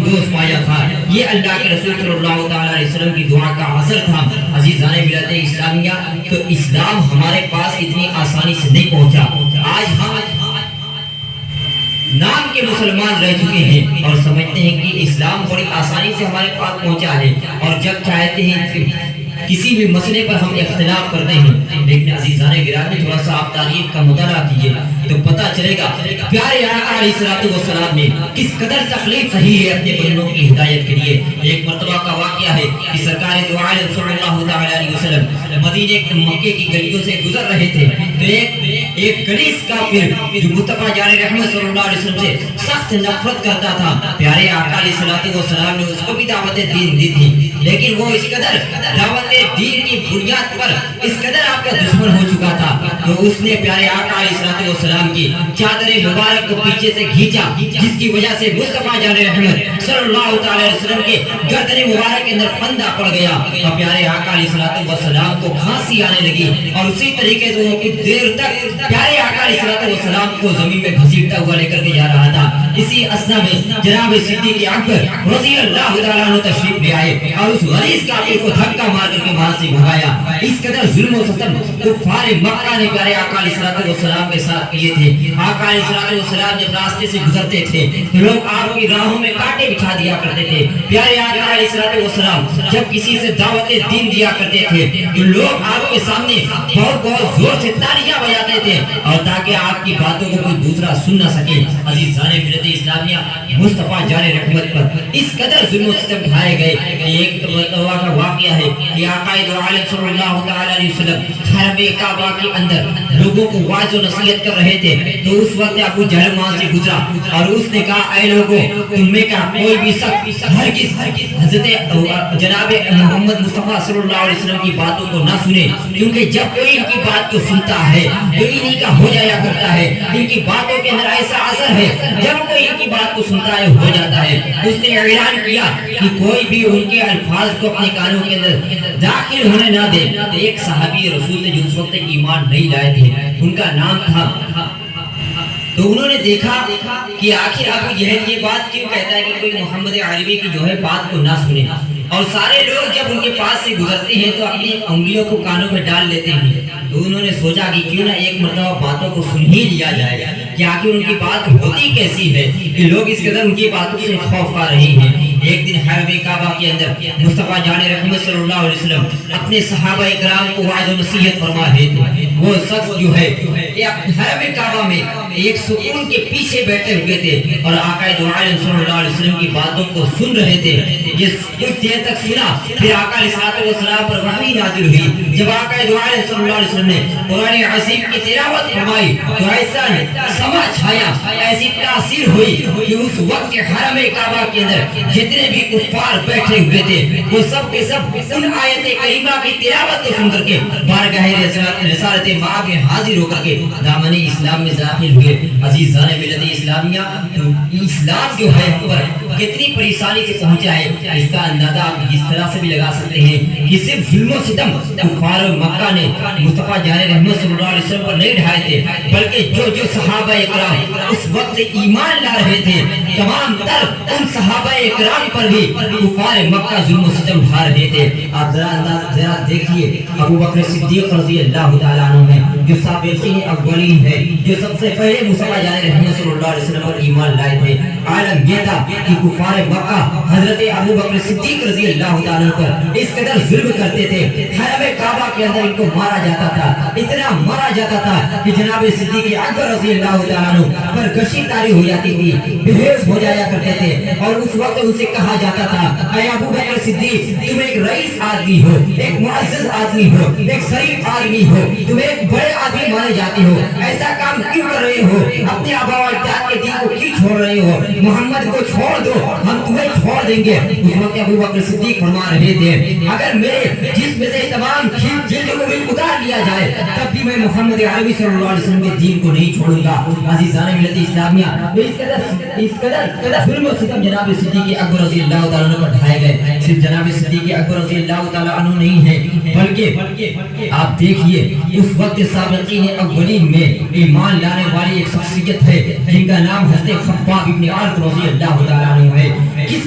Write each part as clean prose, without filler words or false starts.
دوست پایا تھا. یہ اللہ کے رسول صلی اللہ تعالی علیہ وسلم کی دعا کا اثر تھا. عزیزان ملت اسلامیہ، تو اسلام ہمارے پاس اتنی آسانی سے نہیں پہنچا. آج ہم نام کے مسلمان رہ چکے ہیں اور سمجھتے ہیں کہ اسلام بڑی آسانی سے ہمارے پاس پہنچا ہے، اور جب چاہتے ہیں کسی بھی مسئلے پر ہم اختلاف کرتے ہیں. لیکن عزیزان گرامی، تھوڑا سا آپ تاریخ کا مطالعہ کیجئے تو پتہ چلے گا پیارے آقا علیہ الصلوۃ نے کس قدر تکلیف سہی ہے اپنے بندوں کی ہدایت کے لیے. ایک مرتبہ کا واقعہ ہے کہ سرکار دو عالم صلی اللہ تعالی علیہ وسلم مدینے مکے کی گلیوں سے گزر رہے تھے، تو ایک کلیس کافر جو مصطفیٰ جان رحمت صلی اللہ علیہ وسلم سے سخت نفرت کرتا تھا، پیارے آقا علیہ الصلوۃ نے اس کو بھی دعوت دین دی تھی، لیکن وہ اس قدر دعوت دین کی بنیاد پر اس قدر آپ کا دشمن ہو چکا تھا تو اس نے پیارے آقا علیہ السلام کی چادر مبارک کو پیچھے سے کھینچا، جس کی وجہ سے مصطفیٰ جان رحمت صلی اللہ تعالی علیہ وسلم کے گردن مبارک کے اندر پھندا پڑ گیا اور پیارے آقا علیہ السلام کو کھانسی آنے لگی، اور اسی طریقے سے وہ کچھ دیر تک پیارے آقا علیہ السلام کو زمین میں گھسیٹتا ہوا لے کر کے جا رہا تھا. اسی اثنا میں جناب صدیق اکبر رضی اللہ تعالیٰ عنہ تشریف لے آئے اور اس غلیظ کافر کو دھکا مار کر کے وہاں سے بھگایا. اس قدر ظلم و ستم کفار مکہ نے پیارے آقا علیہ السلام کے ساتھ کیے تھے. آقا علیہ السلام جب راستے سے گزرتے تھے تو لوگ آپ کی راہوں میں کانٹے بچھا دیا کرتے تھے. پیارے آقا علیہ السلام جب کسی سے دعوت دین دیا کرتے تھے تو لوگ آپ کے سامنے بہت بہت زور سے تالیاں بجاتے تھے، اور تاکہ آپ کی باتوں کو کوئی دوسرا سن نہ سکے. عزیزان ملت اسلامیہ، مصطفیٰ جان رحمت پر اس قدر ظلم و ستم ڈھائے گئے. ایک مرتبہ کا واقعہ ہے کہ آقا دو عالم صلی اللہ تعالی علیہ وسلم حرم کعبہ کے اندر لوگوں کو واعظ و نصیحت کر رہے تھے، تو اس وقت ابو جہل وہاں سے گزرا اور اس نے کہا، اے لوگوں، تم میں کا کوئی بھی شخص ہرگز حضرت جناب محمد مصطفیٰ صلی اللہ علیہ وسلم کی باتوں کو نہ سنے، کیونکہ جب کوئی ان کی بات کو سنتا ہے تو انہی کا ہو جایا کرتا ہے. ان کی باتوں کے اندر ایسا اثر ہے، جب کوئی ان کی بات کو سنتا ہے ہو جاتا ہے. اس نے اعلان کیا کہ کوئی بھی ان کے الفاظ کو اپنے کانوں کے اندر داخل ہونے نہ دے. ایک صحابی رسول تھے جو اس وقت ایمان نہیں لائے تھے، ان کا نام تھا، تو انہوں نے دیکھا کہ آخر ابو جہل یہ بات کیوں کہتا ہے کہ کوئی محمد عربی کی جو ہے بات کو نہ سنے. اور سارے لوگ جب ان کے پاس سے گزرتے ہیں تو اپنی انگلیوں کو کانوں میں ڈال لیتے ہیں. تو انہوں نے سوچا کہ کیوں نہ ایک مرتبہ باتوں کو سن ہی لیا جائے کہ آخر ان کی بات ہوتی کیسی ہے کہ لوگ اس قدر ان کی باتوں سے خوف کھا رہے ہیں. ایک دن حرم کعبہ کے اندر مصطفیٰ جان رحمت صلی اللہ علیہ وسلم اپنے صحابہ اکرام کو واعظ و نصیحت فرما رہے تھے. وہ شخص جو ہے حرم کعبہ میں ایک ستون کے پیچھے بیٹھے ہوئے تھے اور آقا دو عالم صلی اللہ علیہ وسلم کی باتوں کو سن رہے تھے. یہ کچھ دیر تک سنا، پھر آقا علیہ السلام پر وحی نازل ہوئی. جب آقا دو عالم صلی اللہ علیہ وسلم نے قرآن عظیم کی تلاوت فرمائی تو ایسا سما چھایا، ایسی تاثیر ہوئی کہ اس وقت کے حرم کعبہ کے اندر جتنے بھی کفار بیٹھے ہوئے تھے وہ سب کے سب ان آیت کریمہ کی تلاوت کو سن کر کے بارگاہ رسالت مآب میں حاضر ہو کر کے دامن اسلام میں داخل ہوئے. عزیزان ملت اسلامیہ، اسلام جو ہے ہم پر کتنی پریشانی سے پہنچا ہے اس کا اندازہ آپ اس طرح سے بھی لگا سکتے ہیں کہ صرف ظلم و ستم کفار مکہ نے مصطفیٰ جان رحمت صلی اللہ علیہ وسلم پر نہیں ڈھائے تھے، بلکہ جو صحابہ اکرام اس وقت ایمان لا رہے تھے، تمام تر ان صحابہ اکرام پر بھی کفار مکہ ظلم و ستم ڈھا رہے تھے. آپ ذرا دیکھیے، ابو بکر صدیق رضی اللہ تعالیٰ عنہ ہیں جو سابقین اولین ہیں، جو سب سے پہلے مصطفیٰ جان رحمت صلی اللہ علیہ وسلم پر ایمان لائے تھے. عالم یہ تھا کہ کفار مکہ حضرت ابو بکر صدیق رضی اللہ تعالیٰ پر اس قدر ظلم کرتے تھے، حرم کعبہ کے اندر ان کو مارا جاتا تھا، اتنا مارا جاتا تھا کہ جناب صدیق اکبر رضی اللہ تعالیٰ عنہ پر گشی طاری ہو جاتی تھی، بے ہوش ہو جایا کرتے تھے. اور اس وقت ان سے کہا جاتا تھا، اے ابو بکر صدیق، تم ایک رئیس آدمی ہو، ایک معزز آدمی ہو، ایک شریف آدمی ہو، تم ایک بڑے آدمی مانے جاتے ہو، ایسا کام کیوں کر رہے ہو؟ اپنے آبا و اجداد کے دین کو کیوں چھوڑ رہے ہو؟ محمد کو چھوڑ دو، ہم تمہیں چھوڑ دیں گے. اس وقت ابو بکر صدیق فرما رہے تھے، اگر میرے جسم سے تمام جلد کو بھی اتار لیا جائے تب بھی میں محمد عربی صلی اللہ علیہ وسلم کے دین کو نہیں چھوڑوں گا. عزیزان ملت اسلامیہ، اس قدر ظلم و ستم جناب صدیق اکبر رضی اللہ تعالیٰ عنہ پر ڈھائے گئے. صرف جناب صدیق اکبر رضی اللہ تعالیٰ عنہ نہیں ہے، بلکہ آپ دیکھیے اس وقت سابقین اولین میں ایمان لانے والی ایک شخصیت ہے جن کا نام حضرت خباب ابن عارت رضی اللہ تعالیٰ عنہ ہے. کس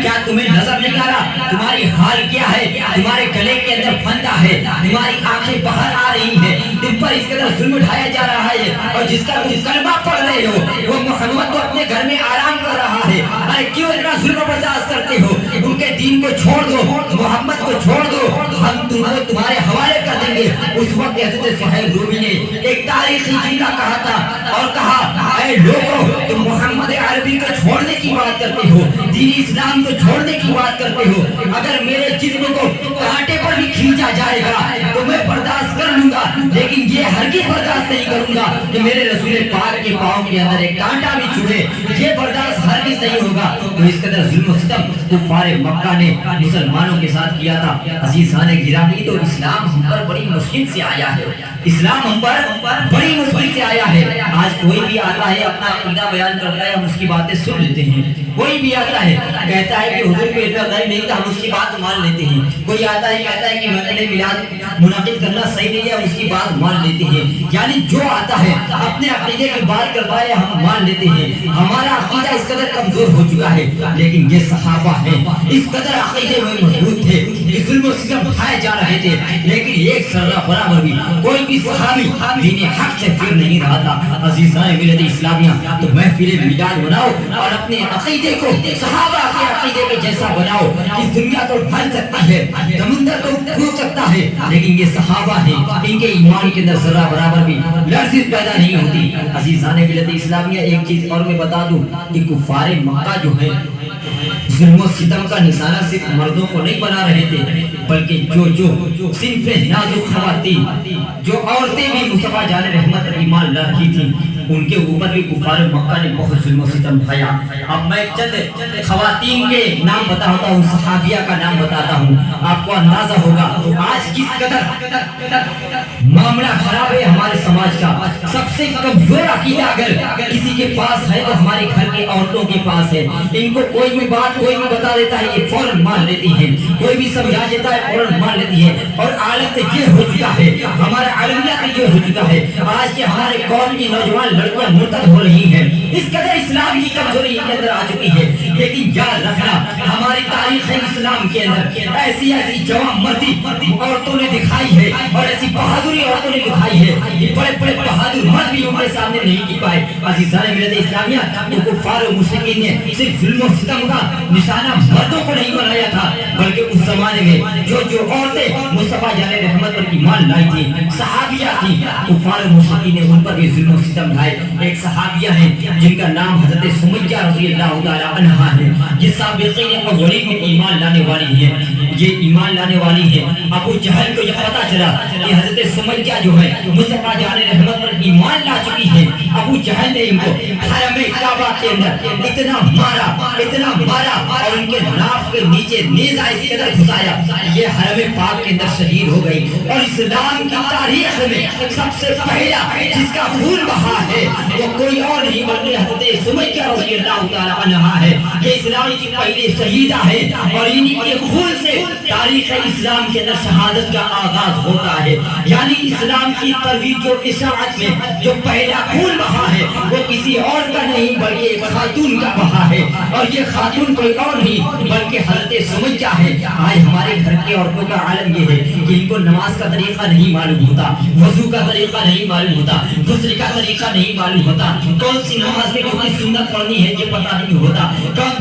کیا تمہیں نظر نہیں آ رہا تمہاری حال کیا ہے؟ تمہارے گلے کے اندر پھندا ہے، تمہاری آنکھیں باہر آ رہی ہیں، تم پر اس قدر ظلم اٹھایا جا رہا ہے، اور جس کا تم کلمہ پڑھ رہے ہو وہ محمد تو اپنے گھر میں آرام کر رہا ہے، ارے کیوں اتنا ظلم برداشت کرتے ہو؟ ان کے دین کو چھوڑ دو، محمد کو چھوڑ دو، ہم تم کو تمہارے حوالے کر دیں گے۔ اس وقت حضرت صہیب رومی نے ایک تاریخی جملہ کہا تھا اور کہا اے لوگوں تم محمد عربی کو چھوڑنے کی بات کرتے ہو، دین اسلام کو چھوڑنے کی بات کرتے ہو، اگر میرے جسم کو کانٹے پر بھی کھینچا جائے گا تو میں برداشت کر لوں گا، لیکن یہ ہرگز برداشت نہیں کروں گا کہ میرے رسول پاک کے پاؤں کے اندر ایک کانٹا بھی چھوئے، یہ برداشت ہرگز نہیں ہوگا۔ تو اس قدر ظلم و ستم کفار مکہ نے مسلمانوں کے ساتھ کیا تھا۔ عزیزان گرامی، تو اسلام ہم پر بڑی مشکل سے آیا ہے، اسلام ہم پر بڑی مشکل سے آیا ہے۔ آج کوئی بھی آتا ہے اپنا عقیدہ بیان کرتا ہے، ہم اس کی باتیں سن لیتے ہیں، کوئی بھی آتا ہے کہتا ہے کہ حضور کو اتنا غائب نہیں تھا، ہم اس کی بات مان لیتے ہیں، کوئی آتا ہے کہتا ہے کہ محفل میلاد منعقد کرنا صحیح نہیں ہے، ہم اس کی بات مان لیتے ہیں، یعنی جو آتا ہے اپنے عقیدے کی بات کرتا ہے ہم مان لیتے ہیں۔ ہمارا عقیدہ اس قدر کمزور ہو چکا ہے، لیکن یہ صحابہ ہیں اس قدر عقیدے میں مضبوط تھے کہ ظلم و ستم اٹھائے جا رہے تھے، لیکن ایک ذرہ برابر بھی کوئی بھی صحابی دین حق سے پھر نہیں رہا تھا۔ عزیزان ملت اسلامیہ، تو محفل میلاد بناؤ اور اپنے عقیدے کو صحابہ کے عقیدے کے جیسا بناؤ کہ دنیا تو ڈھل سکتی ہے، سمندر تو ڈوب سکتا ہے، لیکن یہ صحابہ ہیں، ان کے ایمان کے اندر ذرہ برابر بھی لرزش پیدا نہیں ہوتی۔ عزیزان ملت اسلامیہ، ایک چیز اور میں بتا دوں کہ کفار مکہ جو ہے ظلم و ستم کا نشانہ صرف مردوں کو نہیں بنا رہے تھے، بلکہ جو صنف نازک خواتین، جو عورتیں بھی مصطفیٰ جان رحمت پر ایمان لا رہی تھیں، ان کے اوپر بھی کفار مکہ نے بہت ظلم و ستم ڈھایا۔ اب میں چند خواتین کے نام بتاتا ہوں، صحابیہ کا نام بتاتا ہوں، آپ کو اندازہ ہوگا آج کس قدر معاملہ خراب ہے ہمارے سماج کا۔ سب سے کمزور عقیدہ اگر کسی کے پاس ہے تو ہمارے گھر کے عورتوں کے پاس ہے، ان کو کوئی بھی بات کوئی بھی بتا دیتا ہے یہ فوراً مان لیتی ہے، کوئی بھی سمجھا دیتا ہے فوراً مان لیتی ہے، اور حالت یہ ہو چکا ہے، ہمارا عالمیہ یہ ہو چکا ہے، آج کے ہمارے قوم کی نوجوان لڑکیاں مرتد ہو رہی ہیں، اس قدر اسلام کی کمزوری ان کے اندر آ چکی ہے۔ لیکن یاد رکھنا ہماری تاریخ اسلام کے اندر ایسی ایسی جوان مردی عورتوں نے دکھائی ہے، اور ایسی بہادری عورتوں نے دکھائی ہے کہ بڑے بڑے بہادر مرد بھی ان کے سامنے نہیں کی پائے۔ عزیزان ملت اسلامیہ، تو کفار و مشرکین نے صرف ظلم و ستم کا نشانہ مردوں کو نہیں بنایا تھا، بلکہ اس زمانے میں جو عورتیں مصطفیٰ جان رحمت پر ایمان لائی تھی، صحابیہ تھی، کفار و مشرکین نے ان پر بھی ظلم و ستم ڈھائے۔ ایک صحابیہ ہیں جن کا نام حضرت سمیہ رضی اللہ تعالی عنہا ہے، یہ سابقین اولین میں ایمان لانے والی ہے، یہ ایمان لانے والی ہے۔ ابو جہل کو یہ پتا چلا کہ حضرت سمیہ جو ہے مصطفیٰ جان رحمت پر ایمان لا چکی ہے، ابو جہل نے ان کو حرم کعبہ کے اندر اتنا مارا اور ان کے ناف کے نیچے نیزہ اس قدر گھسایا، یہ حرم پاک کے اندر شہید ہو گئی۔ اور اسلام کی تاریخ میں سب سے پہلا جس کا خون بہا ہے وہ کوئی اور نہیں بلکہ حضرت سمیہ رضی اللہ تعالی عنہا ہے، یہ اسلام کی پہلی شہیدہ ہے، اور انہی کے خون سے تاریخ اسلام کے اندر شہادت کا آغاز ہوتا ہے۔ یعنی اسلام کی ترویج و اشاعت میں جو پہلا خون بہا ہے وہ کسی اور کا نہیں بلکہ ایک خاتون کا بہا ہے، اور یہ خاتون کوئی اور نہیں بلکہ حضرت سمیہ ہے۔ آج ہمارے گھر کی عورتوں کا عالم یہ ہے کہ ان کو نماز کا طریقہ نہیں معلوم ہوتا، وضو کا طریقہ نہیں معلوم ہوتا، غسل کا طریقہ نہیں معلوم ہوتا، کون سی نماز میں کتنی سنت پڑھنی ہے یہ پتہ نہیں ہوتا،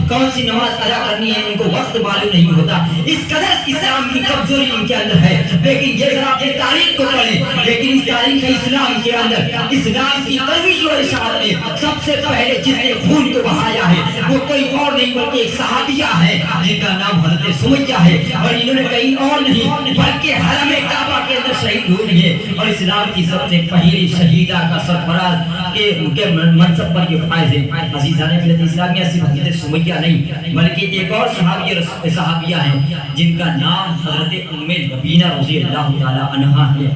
کون سی نماز ادا کرنی ہے ان کو وقت معلوم نہیں ہوتا۔ اس قدر اسلام کی کمزوری ان کے اندر ہے، لیکن یہ ذرا اپنی تاریخ کو پڑھیں، لیکن اس تاریخ اسلام کے اندر اسلام کی ترویج و اشاعت میں سب سے پہلے جس نے خون کو بہایا ہے وہ کوئی اور نہیں بلکہ ایک صحابیہ ہے جن کا نام حضرت سمیہ ہے، اور انہوں نے کہیں اور نہیں بلکہ حرم کعبہ کے اندر شہید ہوئی ہے، اور اسلام کی سب سے پہلی شہیدہ کا سرفراز کے منصب پر یہ فائز ہے۔ عزیزان ملت اسلامیہ، صرف حضرت سمیہ نہیں بلکہ ایک اور صحابیہ ہیں جن کا نام حضرت ام لبینہ رضی اللہ تعالی عنہا ہے۔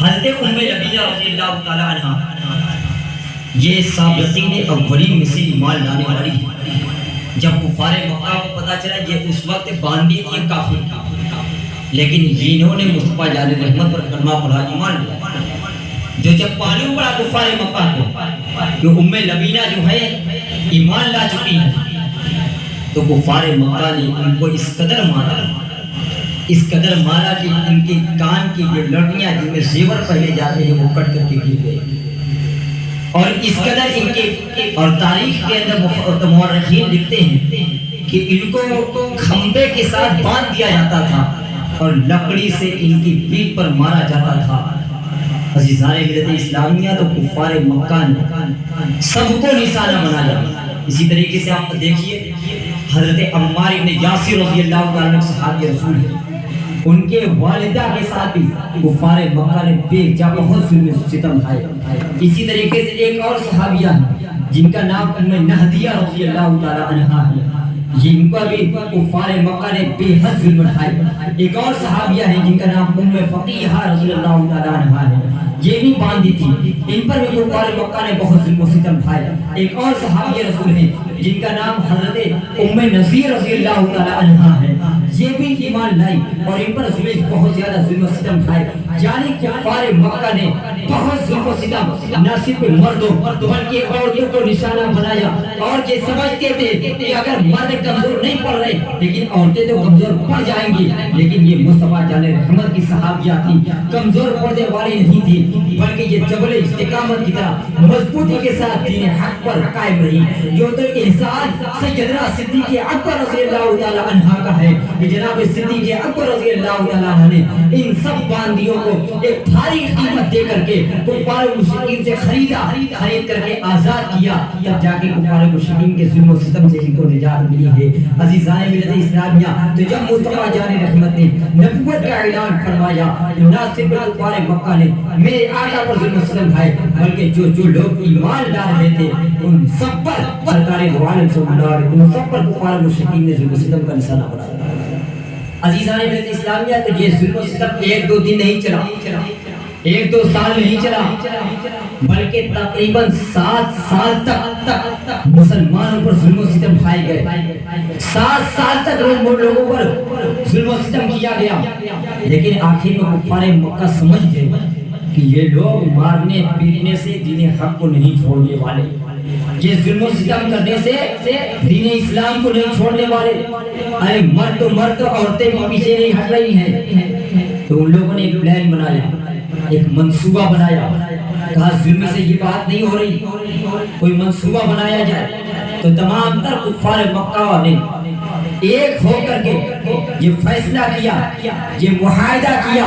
حضرت ام لبینہ رضی اللہ تعالی عنہا یہ سابقین اولین میں سے ایمان لانے والی ہے۔ جب کفار مکہ کو پتا چلا یہ اس وقت باندھی تھی، کافر تھی، لیکن انہوں نے مصطفیٰ جان رحمت پر کلمہ پڑھا، ایمان لیا۔ جو جب معلوم پڑا کفار مکہ کو کہ ام لبینہ جو ہے ایمان لا چکی ہے، تو کفار مکہ نے ان کو اس قدر مارا کہ ان کے کان کی جو لڑیاں جن میں زیور پہنے جاتے ہیں وہ کٹ کر کے گر گئے، اور اس قدر ان کے، اور تاریخ کے اندر مورخین لکھتے ہیں کہ ان کو کھمبے کے ساتھ باندھ دیا جاتا تھا اور لکڑی سے ان کی پیٹھ پر مارا جاتا تھا۔ عزیزان ملت اسلامیہ، تو کفار مکہ نے سب کو نشانہ بنایا۔ اسی طریقے سے آپ دیکھیے حضرت عمار بن یاسر رضی اللہ تعالیٰ عنہ صحابی رسول ہیں، ان کے والدہ کے ساتھ بھی کفار مکہ نے بے جا بہت ظلم و ستم ڈھائے۔ اسی طریقے سے ایک اور صحابیہ ہیں جن کا نام ام نہدیہ رضی اللہ تعالیٰ عنہا ہے، جن پر بھی کفار مکہ نے بے حد ظلم ڈھائے۔ ایک اور صحابیہ ہیں جن کا نام ام فقیہہ رضی اللہ تعالیٰ عنہا ہے، یہ بھی باندھی تھی، ان پر بھی کفار مکہ نے بہت ظلم و ستم ڈھائے۔ ایک اور صحابی رسول ہیں جن کا نام حضرت ام نذیر رضی اللہ تعالیٰ عنہا ہے، یہ بھی ایمان لائی اور ان پر بہت زیادہ ظلم و ستم ڈھائے۔ یعنی کفار مکہ نے بہت ظلم و ستم نہ صرف مردوں بلکہ عورتوں کو نشانہ بنایا، اور یہ سمجھتے تھے کہ اگر مرد کمزور نہیں پڑ رہے لیکن عورتیں تو کمزور پڑ جائیں گی، لیکن یہ مصطفیٰ جان رحمت کی صحابیہ تھی، کمزور پڑنے والی نہیں تھی، بلکہ یہ جبل استقامت کی طرح مضبوطی کے ساتھ دین حق پر قائم رہی۔ جو تو احسان سیدنا صدیق اکبر رضی اللہ تعالیٰ عنہ کا ہے کہ جناب صدیق اکبر رضی اللہ تعالیٰ عنہ نے ان سب باندیوں کو ایک بھاری قیمت دے کر کے کفار مشرکین سے خرید کر کے آزاد کیا، تب جا کے کفار مشرکین کے ظلم و ستم سے ان کو نجات ملی ہے۔ عزیزان ملت اسلامیہ، تو جب مصطفیٰ جان رحمت نے نبوت کا اعلان فرمایا، نہ صرف کفار مکہ نے میرے آقا پر ظلم و ستم ڈھائے بلکہ جو لوگ ایمان لا رہے تھے ان سب پر سرکار دو عالم صلی اللہ علیہ وسلم، ان سب پر کفار مشرکین نے ظلم و ستم کا نشانہ بنایا۔ عزیزان ملت اسلامیہ، تو یہ ظلم و ستم ایک دو دن نہیں چلا، ایک دو سال نہیں چلا، بلکہ تقریباً 7 سال تک مسلمانوں پر ظلم و ستم ڈھائے گئے۔ 7 سال تک لوگوں پر ظلم و ستم کیا گیا، لیکن آخر میں کفار مکہ سمجھ گئے کہ یہ لوگ مارنے پیٹنے سے دین حق کو نہیں چھوڑنے والے، یہ ظلم و ستم کرنے سے دین اسلام کو نہیں چھوڑنے والے۔ ارے مرد عورتیں بھی پیچھے نہیں ہٹ رہی ہیں، تو ان لوگوں نے ایک پلان بنایا، ایک منصوبہ بنایا، کہا ظلم سے یہ بات نہیں ہو رہی، کوئی منصوبہ بنایا جائے۔ تو تمام تر کفار مکہ نے ایک ہو کر کے یہ فیصلہ کیا، یہ معاہدہ کیا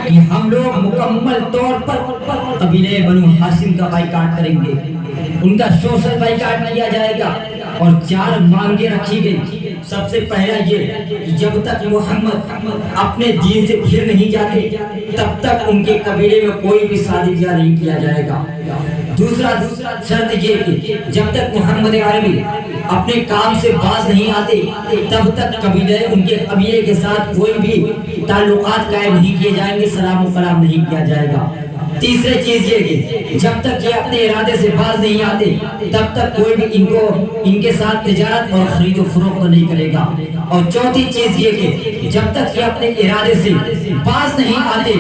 کہ ہم لوگ مکمل طور پر قبیلہ بنو ہاشم کا بائیکاٹ کریں گے، ان کا سوشل بائیکاٹ کیا جائے گا، اور 4 مانگیں رکھی گئی۔ سب سے پہلا یہ کہ جب تک محمد اپنے دین سے پھر نہیں جاتے تب تک ان کے قبیلے میں کوئی بھی شادی بیاہ نہیں کیا جائے گا۔ دوسرا شرط یہ کہ جب تک محمد عربی اپنے کام سے باز نہیں آتے تب تک ان کے قبیلے کے ساتھ کوئی بھی تعلقات قائم نہیں کیے جائیں گے، سلام و کلام نہیں کیا جائے گا۔ تیسری چیز یہ کہ جب تک یہ اپنے ارادے سے باز نہیں آتے تب تک کوئی بھی ان کے ساتھ تجارت اور خرید و فروخت نہیں کرے گا۔ اور چوتھی چیز یہ کہ جب تک یہ اپنے ارادے سے باز نہیں آتے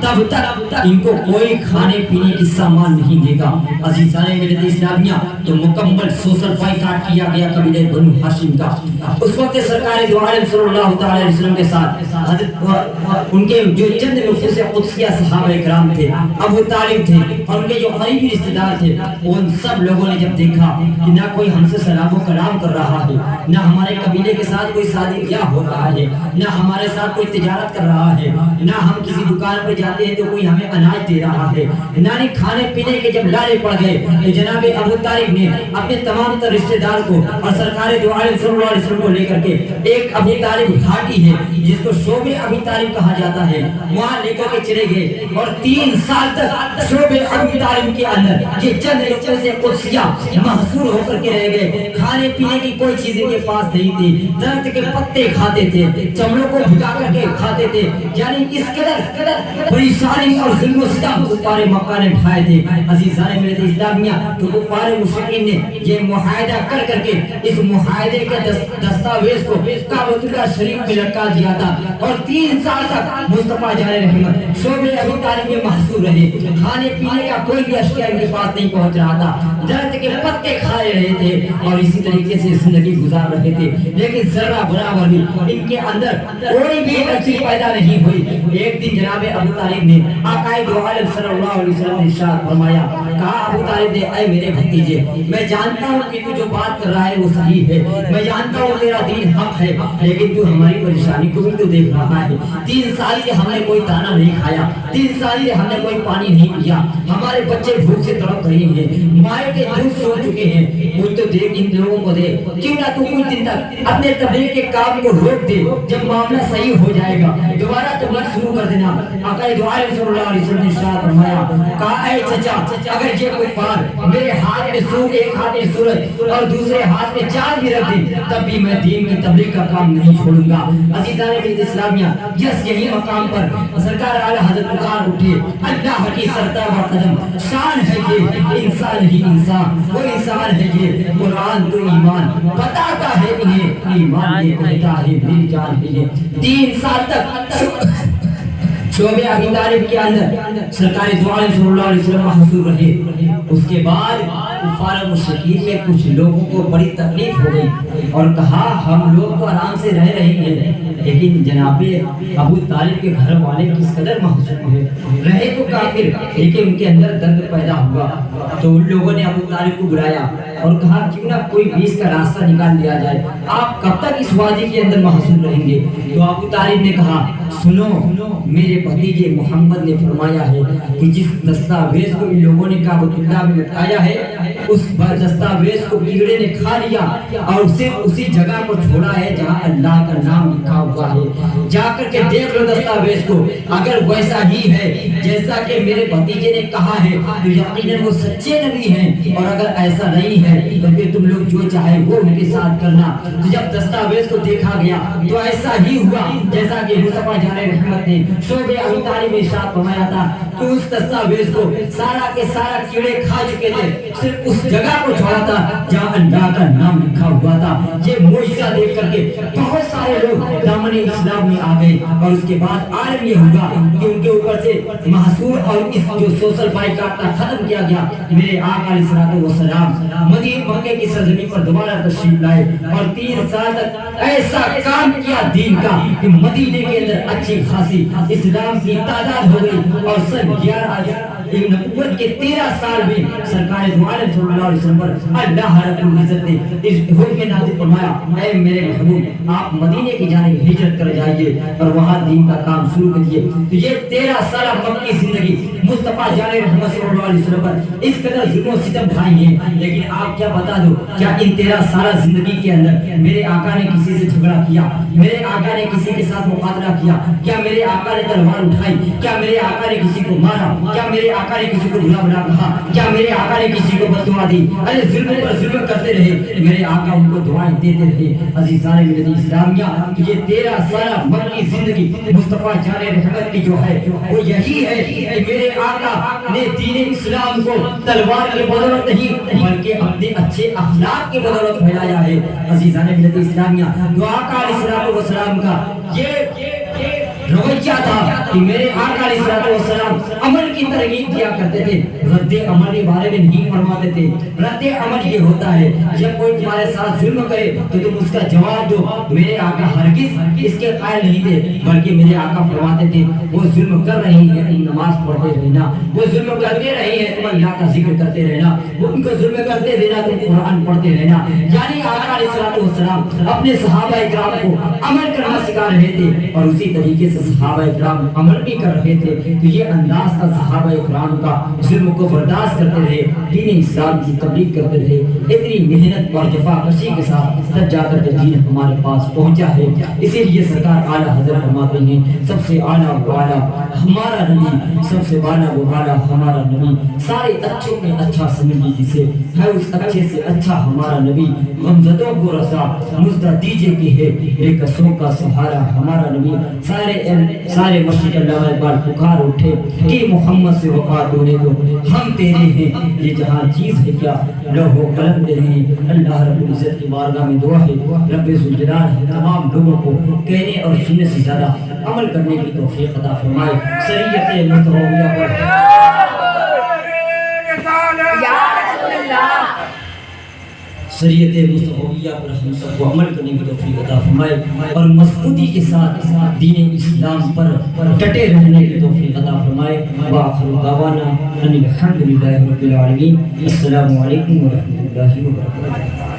تب تک ان کو کوئی کھانے پینے کی سامان نہیں دے گا۔ عزیزان ملت اسلامیہ، تو مکمل سوشل بائیکاٹ کیا گیا قبیلہ بنو ہاشم کا۔ اس وقت سرکار دو عالم صلی اللہ تعالی علیہ وسلم کے ساتھ حضرت ان کے جو چند نفوس قدسیہ صحابہ کرام تھے، ابو طالب تھے، اور ان کے جو قریبی رشتہ دار تھے، ان سب لوگوں نے جب دیکھا کہ نہ کوئی ہم سے سلام و کلام کر رہا ہے، نہ ہمارے قبیلے کے ساتھ کوئی شادی بیاہ ہو رہا ہے، نہ ہمارے ساتھ کوئی تجارت کر رہا ہے، نہ ہم کسی دکان پر جاتے ہیں تو کوئی ہمیں اناج دے رہا ہے، نہ ہی کھانے پینے کے جب لالے پڑ گئے تو جناب ابو طالب نے اپنے تمام تر رشتہ دار کو اور سرکار دو عالم صلی اللہ علیہ وسلم کو لے کر کے ایک ابو طالب گھاٹی ہے جس کو شعب ابی طالب کہا جاتا ہے، وہاں لے کر کے چلے گئے، اور 3 سال تک شعب ابی طالب کے اندر یہ چند لوگوں سے قدسیہ محصور ہو کر کے رہ گئے۔ کھانے پینے کی کوئی چیز ان کے پاس نہیں تھی، درخت کے پتے کھاتے تھے، چمڑوں کو بھگا کر کے کھاتے تھے، یعنی اس قدر پریشانی اور ظلم و ستم کفار مکہ نے ڈھائے تھے عزیزان ملت اسلامیہ تو کفار مشرکین نے یہ معاہدہ کر کے اس معاہدے کے دستاویز کو کعبۃ اللہ شریف میں لٹکا دیا تھا اور 3 سال تک مصطفیٰ جان رحمت شعبہ ابو طالب میں محصور رہے کھانے پینے کا کوئی بھی اشیاء ان کے پاس نہیں پہنچ رہا تھا درخت کے پتے کھائے رہے تھے اور اسی طریقے سے زندگی گزار رہے تھے لیکن ذرہ برابر بھی ان کے اندر کوئی بھی ایک چیز پیدا نہیں ہوئی ایک دن جناب ابو طالب نے آقا دو عالم صلی اللہ علیہ وسلم نے ارشاد فرمایا کہا ابو طالب نے اے میرے بھتیجے میں جانتا ہوں کہ تو جو بات کر رہا ہے وہ صحیح ہے میں جانتا ہوں تیرا دین حق ہے لیکن تو ہماری پریشانی کو بھی تو دیکھ رہا ہے 3 سال سے ہم نے کوئی دانا نہیں کھایا 3 سال سے ہم نے کوئی پانی نہیں پیا ہمارے بچے بھوک سے تڑپ رہے ہیں مائیں کے دودھ سو چکے ہیں کچھ تو دیکھ ان لوگوں کو دے کیوں نہ تو کچھ دن تک اپنے تبلیغ کے کام کو روک دے جب معاملہ صحیح ہو جائے گا دوبارہ تبلیغ شروع کر دینا آقا دو عالم صلی اللہ علیہ وسلم نے ارشاد فرمایا کہا اے چچا اگر یہ کوئی پار میرے ہاتھ میں سور ایک ہاتھ میں سورج اور دوسرے ہاتھ میں چاند بھی رکھ دے تب بھی میں دین کی تبلیغ کا کام نہیں چھوڑوں گا عزیزان ملت اسلامیہ یس یہی مقام پر سرکار اعلی حضرت پکار اٹھے اللہ کی سرتابہ قدم شان ہے یہ انسان ہی انسان وہ انسان ہے یہ قرآن تو ایمان بتاتا ہے انہیں ایمان یہ کہتا ہے میری جان ہے یہ 3 سال تک شعبہ ابی طالب کے اندر سرکار دو عالم صلی اللہ علیہ وسلم محصور رہے اس کے بعد کفار مشرکین میں کچھ لوگوں کو بڑی تکلیف ہو گئی اور کہا ہم لوگ تو آرام سے رہ رہے ہیں لیکن جناب ابو طالب کے گھر والے کس قدر محسوس ہوئے رہے تو کافر لیکن ان کے اندر درد پیدا ہوا تو ان لوگوں نے ابو طالب کو بلایا اور کہا کیوں نہ کوئی بیچ کا راستہ نکال لیا جائے آپ کب تک اس وادی کے اندر محسوس رہیں گے تو ابو طالب نے کہا سنو میرے بھتیجے محمد نے فرمایا ہے کہ جس دستاویز کو ان لوگوں نے کعبۃ اللہ میں لٹکایا ہے اس دستاویز کو کیڑے نے کھا لیا اور صرف اسی جگہ کو چھوڑا ہے جہاں اللہ کا نام لکھا ہوا ہے جا کر کے دیکھ لو دستاویز کو اگر ویسا ہی ہے جیسا کہ میرے بھتیجے نے کہا ہے تو یقیناً وہ سچے نبی ہیں اور اگر ایسا نہیں ہے تو پھر تم لوگ جو چاہے وہ ان کے ساتھ کرنا تو جب دستاویز کو دیکھا گیا تو ایسا ہی ہوا جیسا کہ مصطفیٰ جان رحمت نے شعبہ ابی طالب میں ارشاد فرمایا تھا کہ اس دستاویز کو سارا کے سارا کیڑے کھا چکے تھے صرف اس جگہ کو چھوڑا تھا جہاں اللہ کا نام لکھا ہوا تھا یہ معجزہ دیکھ کر کے بہت سارے لوگ دامن اسلام میں آ گئے اور اس کے بعد عالم یہ ہوگا کہ ان کے اوپر سے محصور اور اس جو سوشل بائیکاٹ کا ختم کیا گیا میرے آقا علیہ الصلوۃ والسلام مدینہ مکہ کی سرزمین پر دوبارہ تشریف لائے اور 3 سال تک ایسا کام کیا دین کا کہ مدینے کے اندر اچھی خاصی اسلام کی تعداد ہو گئی اور سن 11 نبوت کے 13 سال میں سرکار دو عالم صلی اللہ علیہ وسلم پر اللہ رب العزت نے اس حکم نازل فرمایا اے میرے محبوب آپ مدینے کی جانب ہجرت کر جائیے اور وہاں دین کا کام شروع کیجیے تو یہ 13 سالہ مکی زندگی مصطفیٰ جان رحمت صلی اللہ علیہ وسلم پر اس قدر ظلم و ستم ڈھائی ہیں لیکن آپ کیا بتا دو کیا ان 13 سالہ زندگی کے اندر میرے آقا نے کسی سے جھگڑا کیا میرے آقا نے کسی کے ساتھ مقابلہ کیا کیا میرے آقا نے تلوار اٹھائی کیا میرے آقا نے کسی کو مارا کیا میرے آقا نے کسی کو بھلا بھلا کہا کیا میرے آقا نے کسی کو بد دعا دی ارے ظلم پر ظلم کرتے رہے میرے آقا ان کو دعائیں دیتے رہے عزیزان ملت اسلامیہ یہ 13 سالہ مکی زندگی مصطفیٰ جان رحمت کی جو ہے وہ یہی ہے کہ میرے آقا نے دین اسلام کو تلوار کے بدولت نہیں بلکہ اپنے اچھے اخلاق کے بدولت پھیلایا ہے عزیزان ملت اسلامیہ جو آقا علیہ الصلوۃ والسلام کا یہ رویہ تھا کہ میرے آقا علیہ الصلوۃ والسلام عمل کی ترغیب دیا کرتے تھے رد عمل کے بارے میں نہیں فرماتے تھے رد عمل یہ ہوتا ہے جب کوئی تمہارے ساتھ ظلم کرے تو تم اس کا جواب دو میرے آقا ہرگز اس کے قائل نہیں تھے بلکہ میرے آقا فرماتے تھے وہ ظلم کر رہی ہیں تم نماز پڑھتے رہنا وہ ظلم کرتے رہی ہیں تم اللہ کا ذکر کرتے رہنا وہ ان کو ظلم کرتے رہنا تم قرآن پڑھتے رہنا یعنی آقا علیہ الصلوۃ والسلام اپنے صحابہ اکرام کو عمل کرنا سکھا رہے تھے اور اسی طریقے سے صحابہ اکرام عمل بھی کر رہے تھے تو یہ انداز تھا صحابہ اکرام کا ظلم کو برداشت کرتے رہے دین اسلام کی تبلیغ کرتے رہے اتنی محنت اور جفا کشی کے ساتھ تب جا کر دین ہمارے پاس پہنچا ہے اسی لیے سرکار اعلیٰ حضرت فرماتے ہیں سب سے اعلیٰ و اعلیٰ ہمارا نبی سب سے بالا و بالا ہمارا نبی سارے اچھوں میں اچھا سمجھیے جسے ہے اس اچھے سے اچھا ہمارا نبی غمزدوں کو رسا مزدہ دیجے کہ ہے بے کسوں کا سہارا ہمارا نبی سارے سارے مشرق علامہ اقبال پکار اٹھے کہ محمد سے وفات ہونے دو، ہم تیرے ہیں یہ جہاں چیز ہے کیا، لوح و قلم تیرے ہیں۔ اللہ رب العزت کی بارگاہ میں دعا ہے رب ذوالجلال تمام لوگوں کو کہنے اور سننے سے زیادہ عمل کرنے کی توفیق عطا فرمائے۔ شریعت مصطفیٰ پر شریعت مصطفیٰ پر ہم سب کو عمل کرنے کی توفیق عطا فرمائے اور مضبوطی کے ساتھ دین اسلام پر ڈٹے رہنے کی توفیق عطا فرمائے۔ وآخر دعوانا ان الحمد للہ رب العالمین۔ السلام علیکم ورحمۃ اللہ وبرکاتہ۔